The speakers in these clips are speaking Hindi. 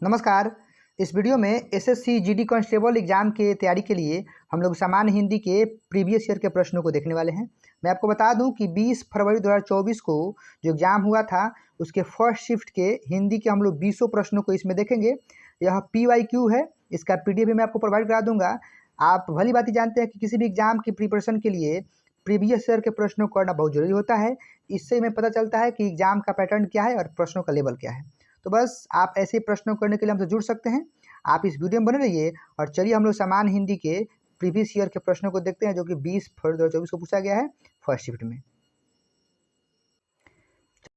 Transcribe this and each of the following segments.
नमस्कार। इस वीडियो में एसएससी जीडी कांस्टेबल एग्जाम के तैयारी के लिए हम लोग सामान्य हिंदी के प्रीवियस ईयर के प्रश्नों को देखने वाले हैं। मैं आपको बता दूं कि 20 फरवरी 2024 को जो एग्ज़ाम हुआ था उसके फर्स्ट शिफ्ट के हिंदी के हम लोग 20 प्रश्नों को इसमें देखेंगे। यह PYQ है, इसका PDF भी मैं आपको प्रोवाइड करा दूंगा। आप भली बात ही जानते हैं कि किसी भी एग्जाम की प्रिपरेशन के लिए प्रीवियस ईयर के प्रश्नों को करना बहुत जरूरी होता है। इससे हमें पता चलता है कि एग्जाम का पैटर्न क्या है और प्रश्नों का लेवल क्या है। तो बस आप ऐसे प्रश्नों करने के लिए हमसे जुड़ सकते हैं। आप इस वीडियो में बने रहिए और चलिए हम लोग सामान्य हिंदी के प्रीवियस ईयर के प्रश्नों को देखते हैं जो कि 20 फरवरी 2024 को पूछा गया है फर्स्ट शिफ्ट में।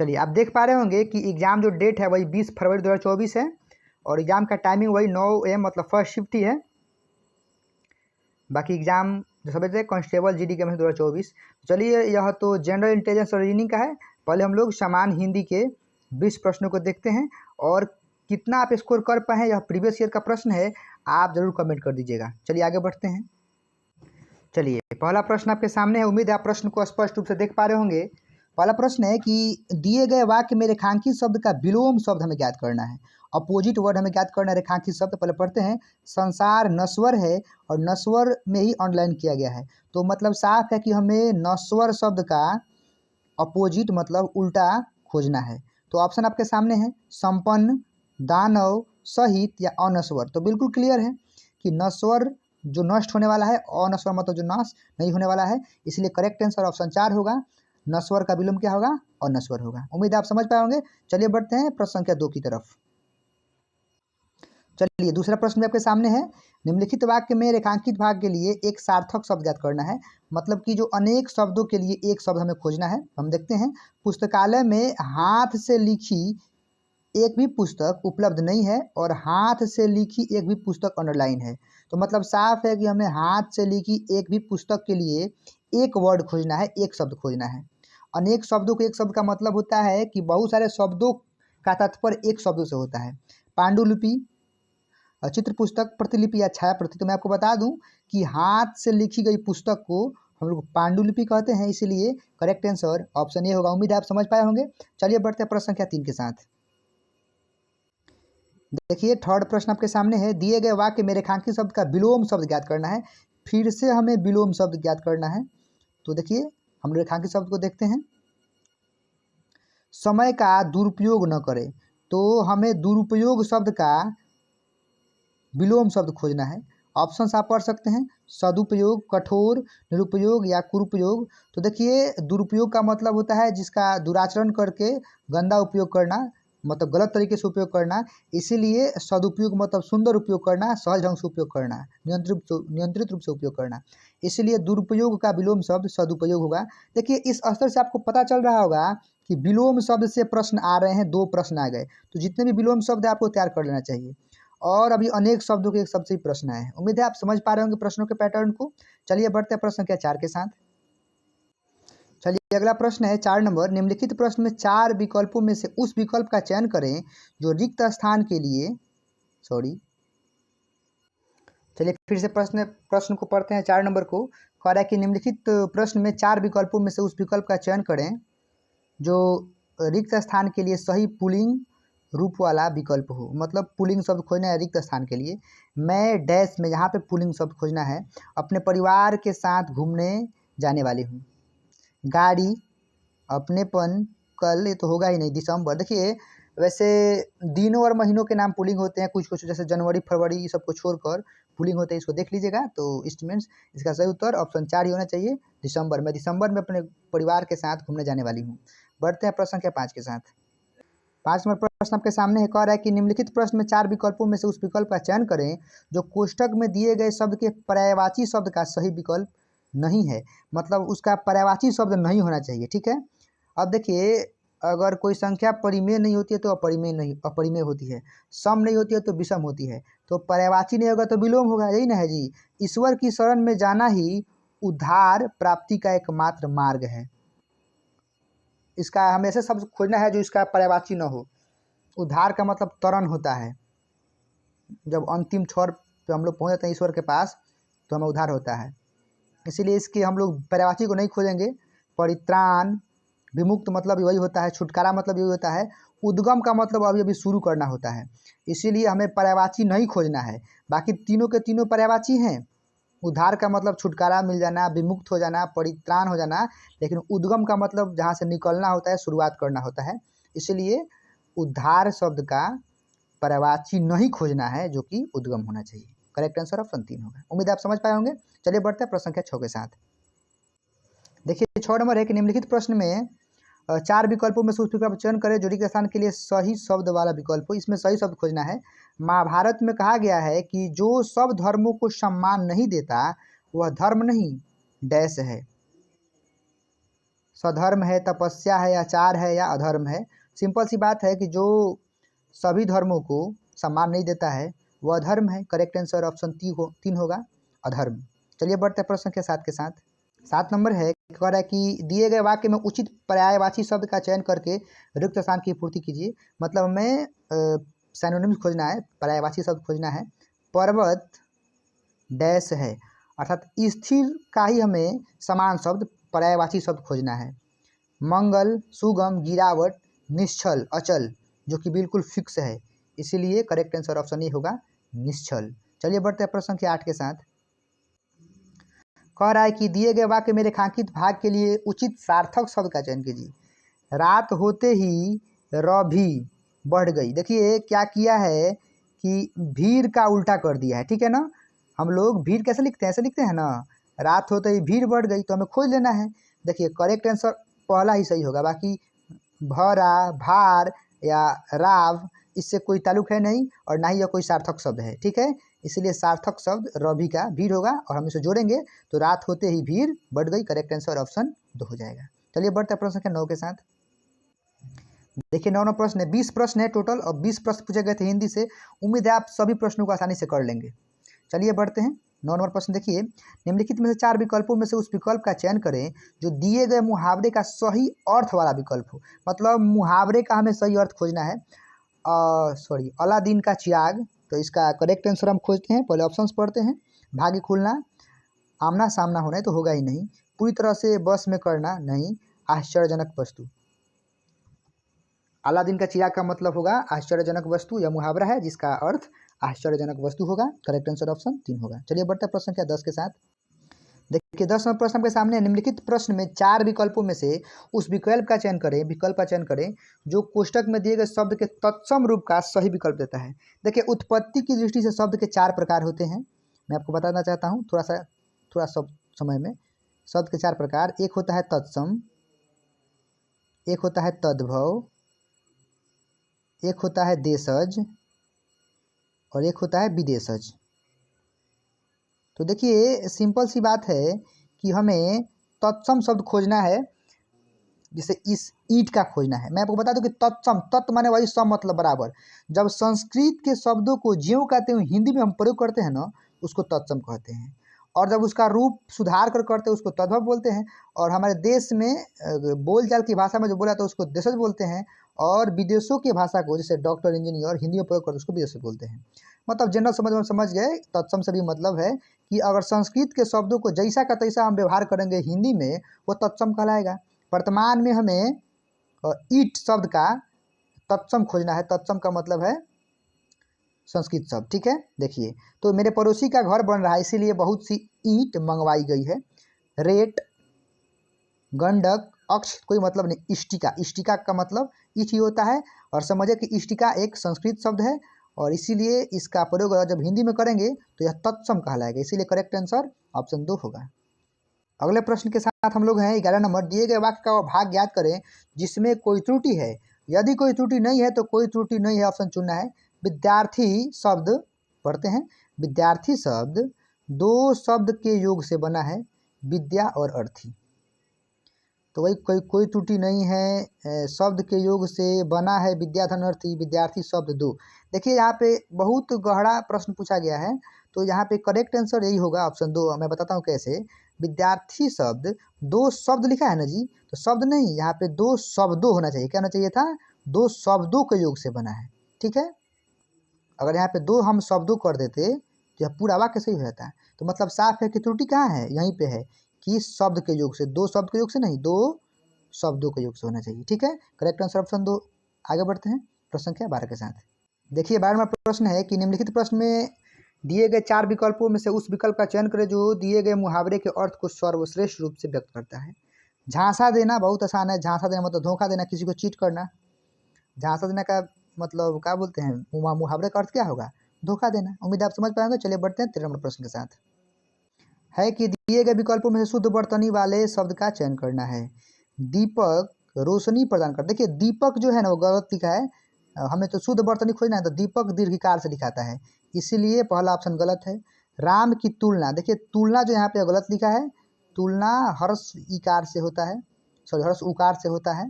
चलिए आप देख पा रहे होंगे कि एग्जाम जो डेट है वही 20 फरवरी 2024 है और एग्जाम का टाइमिंग वही 9 AM मतलब फर्स्ट शिफ्ट ही है। बाकी एग्जाम जो समझते हैं कांस्टेबल जीडी के 2024। चलिए यह तो जनरल इंटेलिजेंस और रीजनिंग का है। पहले हम लोग सामान्य हिंदी के 20 प्रश्नों को देखते हैं और कितना आप स्कोर कर पाए हैं यह प्रीवियस ईयर का प्रश्न है, आप जरूर कमेंट कर दीजिएगा। चलिए आगे बढ़ते हैं। चलिए पहला प्रश्न आपके सामने है, उम्मीद है आप प्रश्न को स्पष्ट रूप से देख पा रहे होंगे। पहला प्रश्न है कि दिए गए वाक्य में रेखांकित शब्द का विलोम शब्द हमें ज्ञात करना है। अपोजिट वर्ड हमें ज्ञात करना है रेखांकित शब्द। पहले पढ़ते हैं, संसार नश्वर है और नश्वर में ही अंडरलाइन किया गया है। तो मतलब साफ है कि हमें नश्वर शब्द का अपोजिट मतलब उल्टा खोजना है। तो ऑप्शन आपके सामने है, संपन्न, दानव, सहित या अनश्वर। तो बिल्कुल क्लियर है कि नश्वर जो नष्ट होने वाला है, अनश्वर मतलब जो नाश नहीं होने वाला है, इसलिए करेक्ट आंसर ऑप्शन 4 होगा। नश्वर का विलोम क्या होगा? अनश्वर होगा। उम्मीद है आप समझ पाए होंगे। चलिए बढ़ते हैं प्रश्न संख्या 2 की तरफ। चलिए दूसरा प्रश्न भी आपके सामने है, निम्नलिखित वाक्य में रेखांकित भाग के लिए एक सार्थक शब्द ज्ञात करना है। मतलब कि जो अनेक शब्दों के लिए एक शब्द हमें खोजना है। हम देखते हैं, पुस्तकालय में हाथ से लिखी एक भी पुस्तक उपलब्ध नहीं है और हाथ से लिखी एक भी पुस्तक अंडरलाइन है। तो मतलब साफ है कि हमें हाथ से लिखी एक भी पुस्तक के लिए एक वर्ड खोजना है, एक शब्द खोजना है। अनेक शब्दों को एक शब्द का मतलब होता है कि बहुत सारे शब्दों का तात्पर्य एक शब्दों से होता है। पांडुलिपि, चित्र पुस्तक, प्रतिलिपि या छाया प्रति। तो मैं आपको बता दूं कि हाथ से लिखी गई पुस्तक को हम लोग पांडुलिपि कहते हैं, इसीलिए करेक्ट आंसर ऑप्शन ए होगा। उम्मीद है आप समझ पाए होंगे। चलिए बढ़ते हैं प्रश्न संख्या 3 के साथ। देखिए थर्ड प्रश्न आपके सामने है, दिए गए वाक्य में रेखांकित शब्द का विलोम शब्द ज्ञात करना है। फिर से हमें विलोम शब्द ज्ञात करना है। तो देखिए हम रेखांकित शब्द को देखते हैं, समय का दुरुपयोग न करें। तो हमें दुरुपयोग शब्द का विलोम शब्द खोजना है। ऑप्शंस आप पढ़ सकते हैं, सदुपयोग, कठोर, निरुपयोग या कुरुपयोग। तो देखिए दुरुपयोग का मतलब होता है जिसका दुराचरण करके गंदा उपयोग करना, मतलब गलत तरीके से उपयोग करना। इसीलिए सदुपयोग मतलब सुंदर उपयोग करना, सहज ढंग से उपयोग करना, नियंत्रित रूप से उपयोग करना। इसलिए दुरुपयोग का विलोम शब्द सदुपयोग होगा। देखिए इस स्तर से आपको पता चल रहा होगा कि विलोम शब्द से प्रश्न आ रहे हैं, 2 प्रश्न आ गए। तो जितने भी विलोम शब्द है आपको तैयार कर लेना चाहिए और अभी अनेक शब्दों के एक शब्द से ही प्रश्न आए हैं। उम्मीद है आप समझ पा रहे होंगे प्रश्नों के पैटर्न को। चलिए बढ़ते हैं प्रश्न संख्या 4 के साथ। चलिए अगला प्रश्न है 4 नंबर, निम्नलिखित प्रश्न में 4 विकल्पों में से उस विकल्प का चयन करें जो रिक्त स्थान के लिए चलिए फिर से प्रश्न को पढ़ते हैं। 4 नंबर को कह रहा है कि निम्नलिखित प्रश्न में 4 विकल्पों में से उस विकल्प का चयन करें जो रिक्त स्थान के लिए सही पुल्लिंग रूप वाला विकल्प हो। मतलब पुल्लिंग शब्द खोजना है रिक्त स्थान के लिए। मैं डैश में यहाँ पे पुल्लिंग शब्द खोजना है। अपने परिवार के साथ घूमने जाने वाली हूँ। गाड़ी, अपनेपन, कल, ये तो होगा ही नहीं। दिसंबर, देखिए वैसे दिनों और महीनों के नाम पुल्लिंग होते हैं, कुछ कुछ जैसे जनवरी, फरवरी सबको छोड़कर पुल्लिंग होते हैं, इसको देख लीजिएगा। तो इट मीन्स इसका सही उत्तर ऑप्शन 4 ही होना चाहिए, दिसंबर। मैं दिसंबर में अपने परिवार के साथ घूमने जाने वाली हूँ। बढ़ते हैं प्रश्न संख्या 5 के साथ। 5 नंबर प्रश्न आपके सामने है, कह रहा है कि निम्नलिखित प्रश्न में 4 विकल्पों में से उस विकल्प का चयन करें जो कोष्ठक में दिए गए शब्द के पर्यायवाची शब्द का सही विकल्प नहीं है। मतलब उसका पर्यायवाची शब्द नहीं होना चाहिए, ठीक है। अब देखिए अगर कोई संख्या परिमेय नहीं होती है तो अपरिमेय होती है, सम नहीं होती है तो विषम होती है। तो पर्यायवाची नहीं होगा तो विलोम होगा, यही ना है जी। ईश्वर की शरण में जाना ही उद्धार प्राप्ति का एकमात्र मार्ग है। इसका हमें ऐसे शब्द खोजना है जो इसका पर्यायवाची न हो। उद्धार का मतलब तरण होता है। जब अंतिम छोर पे हम लोग पहुँच जाते हैं ईश्वर के पास तो हमें उद्धार होता है। इसीलिए इसकी हम लोग पर्यायवाची को नहीं खोजेंगे। परित्राण, विमुक्त मतलब वही होता है, छुटकारा मतलब यही होता है। उद्गम का मतलब अभी अभी शुरू करना होता है, इसीलिए हमें पर्यायवाची नहीं खोजना है। बाकी तीनों के तीनों पर्यायवाची हैं। उद्धार का मतलब छुटकारा मिल जाना, विमुक्त हो जाना, परित्राण हो जाना, लेकिन उद्गम का मतलब जहाँ से निकलना होता है, शुरुआत करना होता है। इसलिए उद्धार शब्द का पर्यायवाची नहीं खोजना है, जो कि उद्गम होना चाहिए। करेक्ट आंसर ऑप्शन 3 होगा। उम्मीद है आप समझ पाए होंगे। चलिए बढ़ते हैं प्रश्न संख्या 6 के साथ। देखिए 6 नंबर है कि निम्नलिखित प्रश्न में 4 विकल्पों में से उस विकल्प का चयन करें जो रिक्त स्थान के लिए सही शब्द वाला विकल्प हो। इसमें सही शब्द खोजना है। महाभारत में कहा गया है कि जो सब धर्मों को सम्मान नहीं देता वह धर्म नहीं डैश है। सधर्म है, तपस्या है, आचार है या अधर्म है। सिंपल सी बात है कि जो सभी धर्मों को सम्मान नहीं देता है वह अधर्म है। करेक्ट आंसर ऑप्शन 3 होगा, अधर्म। चलिए बढ़ते हैं प्रश्न के 7 के साथ। 7 नंबर है, कह रहा है कि दिए गए वाक्य में उचित पर्यायवाची शब्द का चयन करके रिक्त स्थान की पूर्ति कीजिए। मतलब हमें सैनोनिम्स खोजना है, पर्यायवाची शब्द खोजना है। पर्वत डैश है, अर्थात स्थिर का ही हमें समान शब्द पर्यायवाची शब्द खोजना है। मंगल, सुगम, गिरावट, निश्चल, अचल, जो कि बिल्कुल फिक्स है। इसीलिए करेक्ट आंसर ऑप्शन ए होगा, निश्चल। चलिए बढ़ते हैं प्रश्न संख्या 8 के साथ। कह रहा है कि दिए गए वाक्य में रेखांकित भाग के लिए उचित सार्थक शब्द का चयन कीजिए। रात होते ही भी बढ़ गई। देखिए क्या किया है कि भीड़ का उल्टा कर दिया है, ठीक है ना। हम लोग भीड़ कैसे लिखते हैं, ऐसे लिखते हैं ना। रात होते ही भीड़ बढ़ गई, तो हमें खोज लेना है। देखिए करेक्ट आंसर पहला ही सही होगा, बाकी भरा, भार या राव इससे कोई ताल्लुक है नहीं, और ना ही यह कोई सार्थक शब्द है, ठीक है। इसलिए सार्थक शब्द रवि का भीड़ होगा, और हम इसे जोड़ेंगे तो रात होते ही भीड़ बढ़ गई। करेक्ट आंसर ऑप्शन 2 हो जाएगा। चलिए बढ़ते हैं प्रश्न संख्या 9 के साथ। देखिए 9 प्रश्न है, 20 प्रश्न है टोटल, और 20 प्रश्न पूछे गए थे हिंदी से। उम्मीद है आप सभी प्रश्नों को आसानी से कर लेंगे। चलिए बढ़ते हैं 9 नंबर प्रश्न। देखिए निम्नलिखित में से 4 विकल्पों में से उस विकल्प का चयन करें जो दिए गए मुहावरे का सही अर्थ वाला विकल्प हो। मतलब मुहावरे का हमें सही अर्थ खोजना है। अलादीन का चिराग, तो इसका करेक्ट आंसर हम खोजते हैं। पहले ऑप्शंस पढ़ते हैं। भाग्य खुलना, आमना सामना होना है तो होगा ही नहीं, पूरी तरह से बस में करना नहीं, आश्चर्यजनक वस्तु। अलादीन का चिराग का मतलब होगा आश्चर्यजनक वस्तु। यह मुहावरा है जिसका अर्थ आश्चर्यजनक वस्तु होगा। करेक्ट आंसर ऑप्शन 3 होगा। चलिए बढ़ते हैं प्रश्न संख्या 10 के साथ। देखिए 10 नंबर प्रश्न के सामने निम्नलिखित प्रश्न में 4 विकल्पों में से उस विकल्प का चयन करें जो कोष्टक में दिए गए शब्द के तत्सम रूप का सही विकल्प देता है। देखिए उत्पत्ति की दृष्टि से शब्द के 4 प्रकार होते हैं। मैं आपको बताना चाहता हूँ थोड़ा सब समय में। शब्द के 4 प्रकार, एक होता है तत्सम, एक होता है तद्भव, एक होता है देशज, और एक होता है विदेशज। तो देखिए सिंपल सी बात है कि हमें तत्सम शब्द खोजना है, जैसे इस ईंट का खोजना है। मैं आपको बता दूं कि तत्सम, तत्व माने वही सम मतलब बराबर। जब संस्कृत के शब्दों को ज्यों कहते हुए हिंदी में हम प्रयोग करते हैं ना, उसको तत्सम कहते हैं। और जब उसका रूप सुधार कर करते हैं उसको तद्भव बोलते हैं। और हमारे देश में बोलचाल की भाषा में जो बोला तो उसको देशज बोलते हैं। और विदेशों की भाषा को जैसे डॉक्टर, इंजीनियर हिंदी में प्रयोग करते उसको विदेशज बोलते हैं। मतलब जनरल समझ में समझ गए। तत्सम से भी मतलब है कि अगर संस्कृत के शब्दों को जैसा का तैसा हम व्यवहार करेंगे हिंदी में, वो तत्सम कहलाएगा। वर्तमान में हमें ईट शब्द का तत्सम खोजना है। तत्सम का मतलब है संस्कृत शब्द, ठीक है। देखिए तो मेरे पड़ोसी का घर बन रहा है, इसीलिए बहुत सी ईंट मंगवाई गई है। रेत, गंडक, अक्ष कोई मतलब नहीं, इष्टिका, इष्टिका का मतलब ईट ही होता है। और समझे कि इष्टिका एक संस्कृत शब्द है, और इसीलिए इसका प्रयोग जब हिंदी में करेंगे तो यह तत्सम कहलाएगा। इसीलिए करेक्ट आंसर ऑप्शन 2 होगा। अगले प्रश्न के साथ हम लोग हैं 11 नंबर। दिए गए वाक्य का भाग ज्ञात करें जिसमें कोई त्रुटि है। यदि कोई त्रुटि नहीं है तो कोई त्रुटि नहीं है ऑप्शन चुनना है। विद्यार्थी शब्द पढ़ते हैं। विद्यार्थी शब्द 2 शब्द के योग से बना है, विद्या और अर्थी। तो वही कोई त्रुटि नहीं है, शब्द के योग से बना है विद्या धन अर्थी, विद्यार्थी शब्द 2। देखिए यहाँ पे बहुत गहरा प्रश्न पूछा गया है, तो यहाँ पे करेक्ट आंसर यही होगा ऑप्शन 2। मैं बताता हूँ कैसे। विद्यार्थी शब्द 2 शब्द लिखा है ना जी, तो शब्द नहीं, यहाँ पे 2 शब्दों होना चाहिए। क्या होना चाहिए था? 2 शब्दों के योग से बना है, ठीक है। अगर यहाँ पे 2 हम शब्दों कर देते तो यह पूरा वाक्य सही हो जाता है। तो मतलब साफ है कि त्रुटि कहाँ है, यहीं पे है कि शब्द के योग से, 2 शब्द के योग से नहीं, 2 शब्दों के योग से होना चाहिए, ठीक है। करेक्ट आंसर ऑप्शन 2 आगे बढ़ते हैं प्रश्न संख्या 12 के साथ। देखिए 12वां प्रश्न है कि निम्नलिखित प्रश्न में दिए गए 4 विकल्पों में से उस विकल्प का चयन करें जो दिए गए मुहावरे के अर्थ को सर्वश्रेष्ठ रूप से व्यक्त करता है। झांसा देना बहुत आसान है। झांसा देना मतलब धोखा देना, किसी को चीट करना। झांसा देना का मतलब क्या बोलते हैं, मुहावरे का अर्थ क्या होगा, धोखा देना। उम्मीद आप समझ पाएंगे। चलिए बढ़ते हैं 13 नंबर प्रश्न के साथ। है कि दिए गए विकल्पों में से शुद्ध वर्तनी वाले शब्द का चयन करना है। दीपक रोशनी प्रदान कर। देखिए दीपक जो है ना वो गलत लिखा है, हमें तो शुद्ध वर्तनी खोजना है, तो दीपक दीर्घिकार से दिखाता है, इसीलिए पहला ऑप्शन गलत है। राम की तुलना, देखिए तुलना जो यहाँ पे गलत लिखा है, तुलना हर्ष इकार से होता है, सॉरी हर्ष उकार से होता है,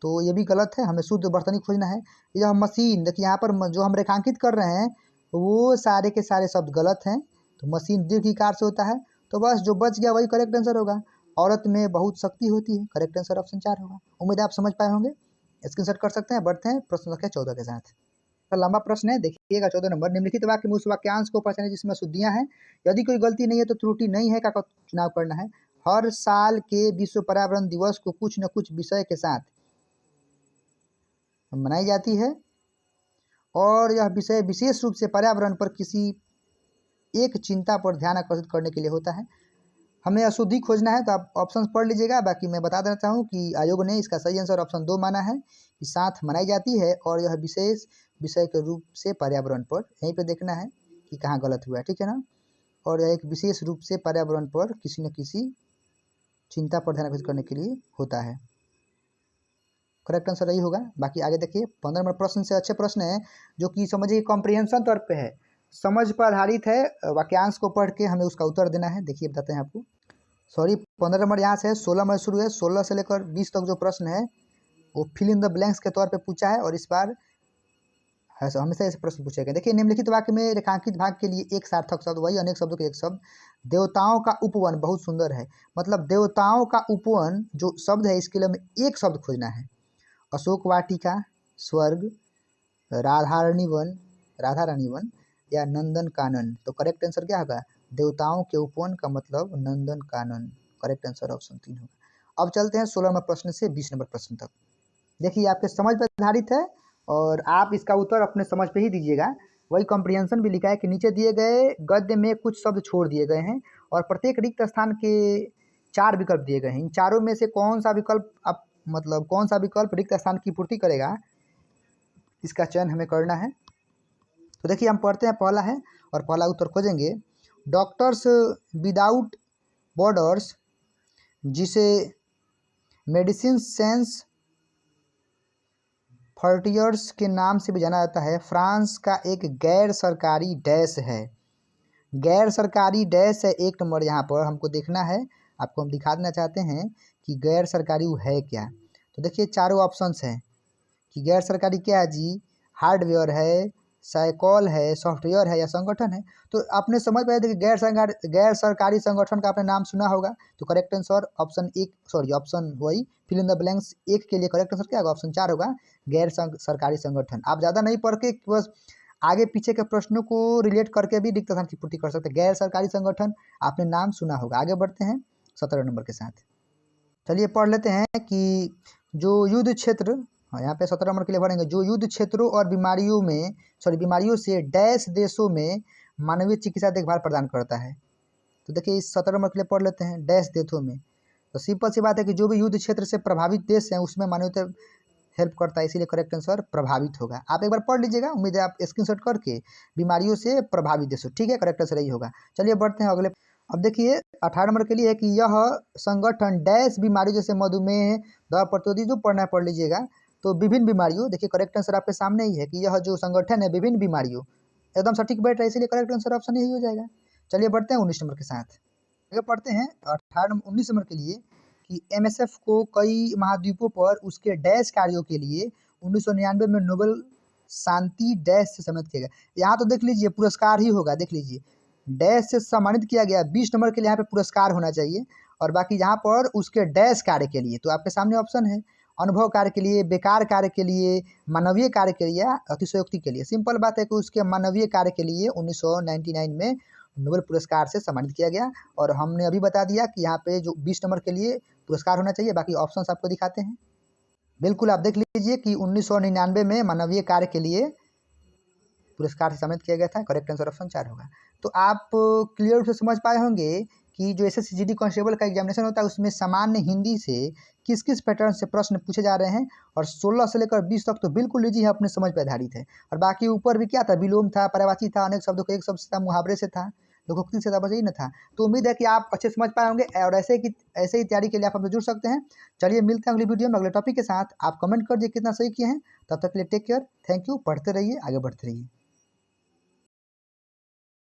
तो ये भी गलत है, हमें शुद्ध वर्तनी खोजना है। यह मशीन, देखिए यहाँ पर जो हम रेखांकित कर रहे हैं वो सारे के सारे शब्द गलत हैं, तो मशीन दीर्घिकार से होता है, तो बस जो बच गया वही करेक्ट आंसर होगा। औरत में बहुत शक्ति होती है, करेक्ट आंसर ऑप्शन 4 होगा। उम्मीद है आप समझ पाए होंगे, स्क्रीनशॉट कर सकते हैं। बढ़ते हैं प्रश्न संख्या 14 के साथ। तो लंबा प्रश्न है, देखिएगा 14 नंबर। निम्नलिखित वाक्य में उस वाक्यांश को पहचानें जिसमें अशुद्धियां हैं, यदि कोई गलती नहीं है तो त्रुटि नहीं है का चुनाव करना है। हर साल के विश्व पर्यावरण दिवस को कुछ न कुछ विषय के साथ मनाई जाती है और यह विषय विशेष रूप से पर्यावरण पर किसी एक चिंता पर ध्यान आकर्षित करने के लिए होता है। हमें अशुद्धि खोजना है, तो आप ऑप्शन पढ़ लीजिएगा। बाकी मैं बता देना चाहूँ कि आयोग ने इसका सही आंसर ऑप्शन 2 माना है कि साथ मनाई जाती है और यह विशेष विषय के रूप से पर्यावरण पर, यहीं पे देखना है कि कहाँ गलत हुआ है, ठीक है ना। और यह एक विशेष रूप से पर्यावरण पर किसी न किसी चिंता पर ध्यान आकर्षित करने के लिए होता है, करेक्ट आंसर यही होगा। बाकी आगे देखिए 15 नंबर प्रश्न से अच्छे प्रश्न है जो कि समझिए कॉम्प्रिहेंशन तौर पे है, समझ पर आधारित है, वाक्यांश को पढ़ के हमें उसका उत्तर देना है। देखिए बताते हैं आपको, सॉरी 15 नंबर यहाँ से है, 16 नंबर शुरू है, 16 से लेकर 20 तक जो प्रश्न है वो फिल इन द ब्लैंक्स के तौर पे पूछा है और इस बार हमेशा ऐसे प्रश्न पूछे गए। देखिए निम्नलिखित वाक्य में रेखांकित भाग के लिए एक सार्थक शब्द, वही अनेक शब्दों के एक शब्द। देवताओं का उपवन, बहुत सुंदर है, मतलब देवताओं का उपवन जो शब्द है इसके लिए हमें एक शब्द खोजना है। अशोक वाटिका, स्वर्ग, राधारानी वन, राधा रानी वन या नंदन कानन, तो करेक्ट आंसर क्या होगा, देवताओं के उपवन का मतलब Nandan Kanan, correct answer option 3 होगा। अब चलते हैं 16 नंबर प्रश्न से 20 नंबर प्रश्न तक। देखिए आपके समझ पर आधारित है और आप इसका उत्तर अपने समझ पे ही दीजिएगा। वही कॉम्प्रिहेंशन भी लिखा है कि नीचे दिए गए गद्य में कुछ शब्द छोड़ दिए गए हैं और प्रत्येक रिक्त स्थान के 4 विकल्प दिए गए हैं। इन चारों में से कौन सा विकल्प आप मतलब कौन सा विकल्प रिक्त स्थान की पूर्ति करेगा, इसका चयन हमें करना है। तो देखिए हम पढ़ते हैं, पहला है और पहला उत्तर खोजेंगे। डॉक्टर्स विदाउट बॉर्डर्स, जिसे मेडिसिन सेंस फ्रंटियर्स के नाम से भी जाना जाता है, फ्रांस का एक गैर सरकारी डैश है। गैर सरकारी डैश है 1 नंबर, यहाँ पर हमको देखना है, आपको हम दिखा देना चाहते हैं कि गैर सरकारी वो है क्या। तो देखिए चारों ऑप्शंस हैं कि गैर सरकारी क्या है जी, हार्डवेयर है, साइकल है, सॉफ्टवेयर है या संगठन है। तो आपने समझ पाया कि गैर सरकारी संगठन का आपने नाम सुना होगा, तो correct answer option 1, sorry option वही फिल इन द ब्लैंक्स 1 के लिए करेक्ट आंसर क्या होगा, ऑप्शन 4 होगा, गैर सरकारी संगठन। आप ज़्यादा नहीं पढ़ के बस आगे पीछे के प्रश्नों को रिलेट करके भी रिक्त स्थान की पूर्ति कर सकते हैं। गैर सरकारी संगठन आपने नाम सुना होगा। आगे बढ़ते हैं 17 नंबर के साथ। चलिए पढ़ लेते हैं कि जो युद्ध क्षेत्र, हाँ यहाँ पे 17 नंबर के लिए पढ़ेंगे, जो युद्ध क्षेत्रों और बीमारियों से डैश देशों में मानवीय चिकित्सा देखभाल प्रदान करता है। तो देखिए इस 17 नंबर के लिए पढ़ लेते हैं, डैश देशों में। तो सिंपल सी बात है कि जो भी युद्ध क्षेत्र से प्रभावित देश हैं उसमें मानवीय हेल्प करता है, इसीलिए करेक्ट आंसर प्रभावित होगा। आप एक बार पढ़ लीजिएगा, उम्मीद है आप स्क्रीनशॉट करके, बीमारियों से प्रभावित देशों, ठीक है, करेक्ट आंसर यही होगा। चलिए बढ़ते हैं अगले। अब देखिए 18 नंबर के लिए है कि यह संगठन डैश बीमारी जैसे मधुमेह, दवा प्रतिरोधी, जो पढ़ना है पढ़ लीजिएगा। तो विभिन्न बीमारियों, देखिए करेक्ट आंसर आपके सामने ही है कि यह जो संगठन है विभिन्न बीमारियों, एकदम सटीक बैठ रहा है, इसीलिए करेक्ट आंसर ऑप्शन यही हो जाएगा। चलिए बढ़ते हैं 19 नंबर के साथ। आगे पढ़ते हैं 19 नंबर के लिए कि एमएसएफ को कई महाद्वीपों पर उसके डैश कार्यों के लिए 1999 में नोबेल शांति डैश से सम्मानित किया गया। यहाँ तो देख लीजिए पुरस्कार ही होगा, देख लीजिए डैश से सम्मानित किया गया। 20 नंबर के लिए यहाँ पे पुरस्कार होना चाहिए और बाकी यहाँ पर उसके डैश कार्य के लिए, तो आपके सामने ऑप्शन है अनुभव कार्य के लिए, बेकार कार्य के लिए, मानवीय कार्य के लिए, अतिशयोक्ति के लिए। सिंपल बात है कि उसके मानवीय कार्य के लिए 1999 में नोबेल पुरस्कार से सम्मानित किया गया। और हमने अभी बता दिया कि यहाँ पे जो 20 नंबर के लिए पुरस्कार होना चाहिए। बाकी ऑप्शंस आपको दिखाते हैं। बिल्कुल आप देख लीजिए कि 1999 में मानवीय कार्य के लिए पुरस्कार से सम्मानित किया गया था। करेक्ट आंसर ऑप्शन 4 होगा। तो आप क्लियर रूप से समझ पाए होंगे कि जो एसएससी जीडी कांस्टेबल का एग्जामिनेशन होता है उसमें सामान्य हिंदी से किस किस पैटर्न से प्रश्न पूछे जा रहे हैं, और 16 से लेकर 20 तक तो बिल्कुल ईजी है, अपने समझ पर आधारित है। और बाकी ऊपर भी क्या था, विलोम था, पर्यायवाची था, अनेक शब्दों को एक शब्द से था, मुहावरे से था, लोकोक्ति से था, बस यही ना था। तो उम्मीद है कि आप अच्छे समझ पाए होंगे, और ऐसे ही तैयारी के लिए आप हमसे जुड़ सकते हैं। चलिए मिलते हैं अगली वीडियो में अगले टॉपिक के साथ। आप कमेंट कर दिए कितना सही किए हैं। तब तक के लिए टेक केयर, थैंक यू, पढ़ते रहिए, आगे बढ़ते रहिए।